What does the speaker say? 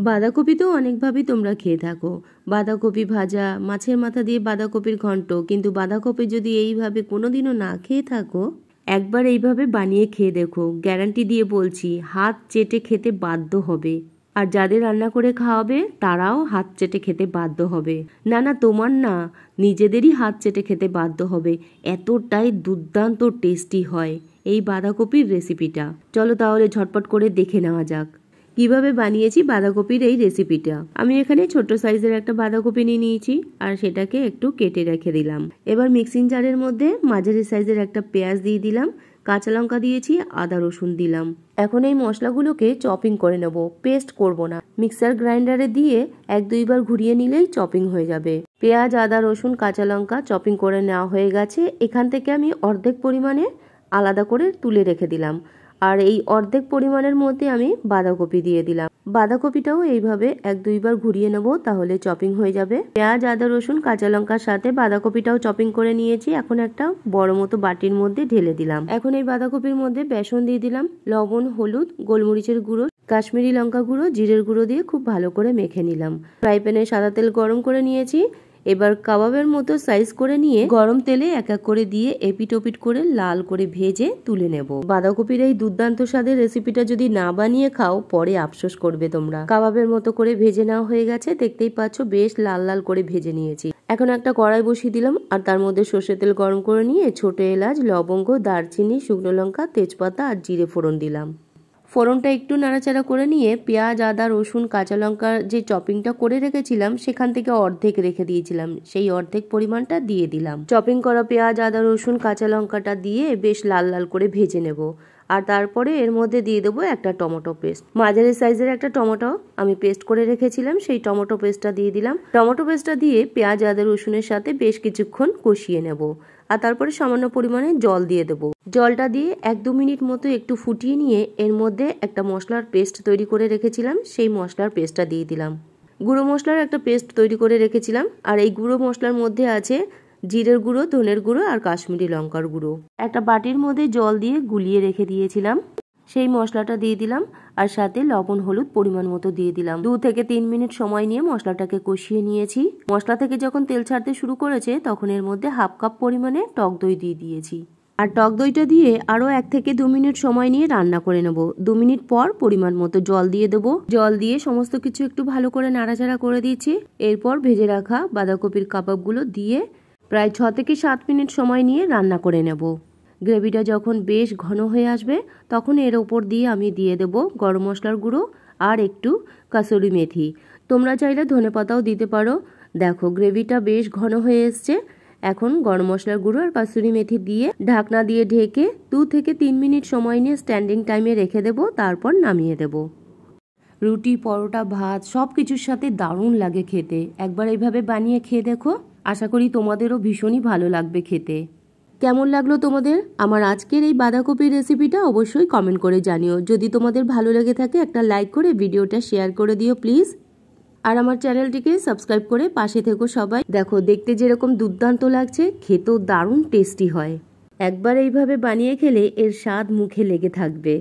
বাঁধাকপি তো অনেকভাবেই তোমরা খেয়ে থাকো, বাঁধাকপি ভাজা, মাছের মাথা দিয়ে বাঁধাকপির ঘন্ট, কিন্তু বাঁধাকপি যদি এইভাবে কোনোদিনও না খেয়ে থাকো, একবার এইভাবে বানিয়ে খেয়ে দেখো, গ্যারান্টি দিয়ে বলছি হাত চেটে খেতে বাধ্য হবে। আর যাদের রান্না করে খাওয়াবে তারাও হাত চেটে খেতে বাধ্য হবে। না না, তোমার না, নিজেদেরই হাত চেটে খেতে বাধ্য হবে, এতটাই দুর্দান্ত টেস্টি হয় এই বাঁধাকপির রেসিপিটা। চলো তাহলে ঝটপট করে দেখে নেওয়া যাক কিভাবে বানিয়েছি বাঁধাকপির এই রেসিপিটা। আমি এখানে ছোট সাইজের একটা বাঁধাকপি নিয়ে নিয়েছি আর সেটাকে একটু কেটে রেখে দিলাম। এবার মিক্সিং জারের মধ্যে মাঝারি সাইজের একটা পেঁয়াজ দিয়ে দিলাম, কাঁচা লঙ্কা দিয়েছি, আদা রসুন দিলাম। এখন এই মশলাগুলোকে চপিং করে নেব, পেস্ট করব না। মিক্সার গ্রাইন্ডারে দিয়ে 1-2 বার ঘুরিয়ে নিলেই চপিং হয়ে যাবে। পেঁয়াজ, আদা রসুন, কাঁচা লঙ্কা চপিং করে নেওয়া হয়ে গেছে। এখান থেকে আমি অর্ধেক পরিমাণে আলাদা করে তুলে রেখে দিলাম আর এই অর্ধেক পরিমাণের মধ্যে আমি বাঁধাকপি দিয়ে দিলাম। বাঁধাকপিটাও এইভাবে 1-2 বার ঘুরিয়ে নেব, তাহলে চপিং হয়ে যাবে। পেঁয়াজ, আদা রসুন, কাঁচা লঙ্কার সাথে বাঁধাকপিটাও চপিং করে নিয়েছি। এখন একটা বড় মতো বাটির মধ্যে ঢেলে দিলাম। এখন এই বাঁধাকপির মধ্যে বেসন দিয়ে দিলাম, লবণ, হলুদ, গোলমরিচের গুঁড়ো, কাশ্মীরি লঙ্কা গুঁড়ো, জিরের গুঁড়ো দিয়ে খুব ভালো করে মেখে নিলাম। ফ্রাই প্যানে সাদা তেল গরম করে নিয়েছি। এবার কাবাবের মতো সাইজ করে নিয়ে গরম তেলে এক এক করে দিয়ে এপিট ওপিট করে লাল করে ভেজে তুলে নেব। বাঁধাকপির এই দুর্দান্ত স্বাদের রেসিপিটা যদি না বানিয়ে খাও পরে আফসোস করবে তোমরা। কাবাবের মতো করে ভেজে নেওয়া হয়ে গেছে, দেখতেই পাচ্ছ বেশ লাল লাল করে ভেজে নিয়েছি। এখন একটা কড়াই বসিয়ে দিলাম আর তার মধ্যে সর্ষের তেল গরম করে নিয়ে ছোট এলাচ, লবঙ্গ, দারচিনি, শুকনো লঙ্কা, তেজপাতা আর জিরে ফোড়ন দিলাম। ফোড়নটা একটু নাড়াচাড়া করে নিয়ে পেঁয়াজ, আদা রসুন, কাঁচা লঙ্কার যে চপিংটা করে রেখেছিলাম সেখান থেকে অর্ধেক রেখে দিয়েছিলাম, সেই অর্ধেক পরিমাণটা দিয়ে দিলাম। চপিং করা পেঁয়াজ, আদা রসুন, কাঁচা লঙ্কাটা দিয়ে বেশ লাল লাল করে ভেজে নেব। আর তারপরে এর মধ্যে দিয়ে দেবো একটা টমেটো পেস্ট। মাঝারি সাইজের একটা টমেটো আমি পেস্ট করে রেখেছিলাম, সেই টমেটো পেস্টটা দিয়ে দিলাম। টমেটো পেস্টটা দিয়ে পেঁয়াজ, আদা রসুনের সাথে বেশ কিছুক্ষণ কষিয়ে নেব আর তারপরে সামান্য পরিমাণে জল দিয়ে দেবো। জলটা দিয়ে 1-2 মিনিট মতো একটু ফুটিয়ে নিয়ে এর মধ্যে একটা মশলার পেস্ট তৈরি করে রেখেছিলাম, সেই মশলার পেস্টটা দিয়ে দিলাম। গুঁড়ো মশলার একটা পেস্ট তৈরি করে রেখেছিলাম আর এই গুঁড়ো মশলার মধ্যে আছে জিরের গুঁড়ো, ধনের গুঁড়ো আর কাশ্মীরি লঙ্কার গুঁড়ো। একটা বাটির মধ্যে জল দিয়ে গুলিয়ে রেখে দিয়েছিলাম, সেই মশলাটা দিয়ে দিলাম আর সাথে লবণ, হলুদ পরিমাণ মতো দিয়ে দিলাম। 2 থেকে 3 মিনিট সময় নিয়ে মশলাটাকে কষিয়ে নিয়েছি। মশলা থেকে যখন তেল ছাড়তে শুরু করেছে তখন এর মধ্যে 1/2 কাপ পরিমাণে টক দই দিয়ে দিয়েছি আর টক দইটা দিয়ে আরো 1 থেকে 2 মিনিট সময় নিয়ে রান্না করে নেব। 2 মিনিট পর পরিমাণ মতো জল দিয়ে দেবো। জল দিয়ে সমস্ত কিছু একটু ভালো করে নাড়াচাড়া করে দিচ্ছি। এরপর ভেজে রাখা বাঁধাকপির কাবাবগুলো দিয়ে প্রায় 6 থেকে 7 মিনিট সময় নিয়ে রান্না করে নেব। গ্রেভিটা যখন বেশ ঘন হয়ে আসবে তখন এর ওপর দিয়ে আমি দিয়ে দেব গরম মশলার গুঁড়ো আর একটু কাসুরি মেথি। তোমরা চাইলে ধনেপাতাও দিতে পারো। দেখো গ্রেভিটা বেশ ঘন হয়ে এসছে। এখন গরম মশলার গুঁড়ো আর কাসুরি মেথি দিয়ে ঢাকনা দিয়ে ঢেকে 2 থেকে 3 মিনিট সময় নিয়ে স্ট্যান্ডিং টাইমে রেখে দেব, তারপর নামিয়ে দেব। রুটি, পরোটা, ভাত সব কিছুর সাথে দারুণ লাগে খেতে। একবার এইভাবে বানিয়ে খেয়ে দেখো, আশা করি তোমাদেরও ভীষণই ভালো লাগবে খেতে। কেমন লাগলো তোমাদের আমার আজকের এই বাঁধাকপির রেসিপিটা অবশ্যই কমেন্ট করে জানিও। যদি তোমাদের ভালো লেগে থাকে একটা লাইক করে ভিডিওটা শেয়ার করে দিও প্লিজ। আর আমার চ্যানেলটিকে সাবস্ক্রাইব করে পাশে থেকো সবাই। দেখো দেখতে যেরকম দুর্দান্ত লাগছে, খেতেও দারুণ টেস্টি হয়। একবার এইভাবে বানিয়ে খেলে এর স্বাদ মুখে লেগে থাকবে।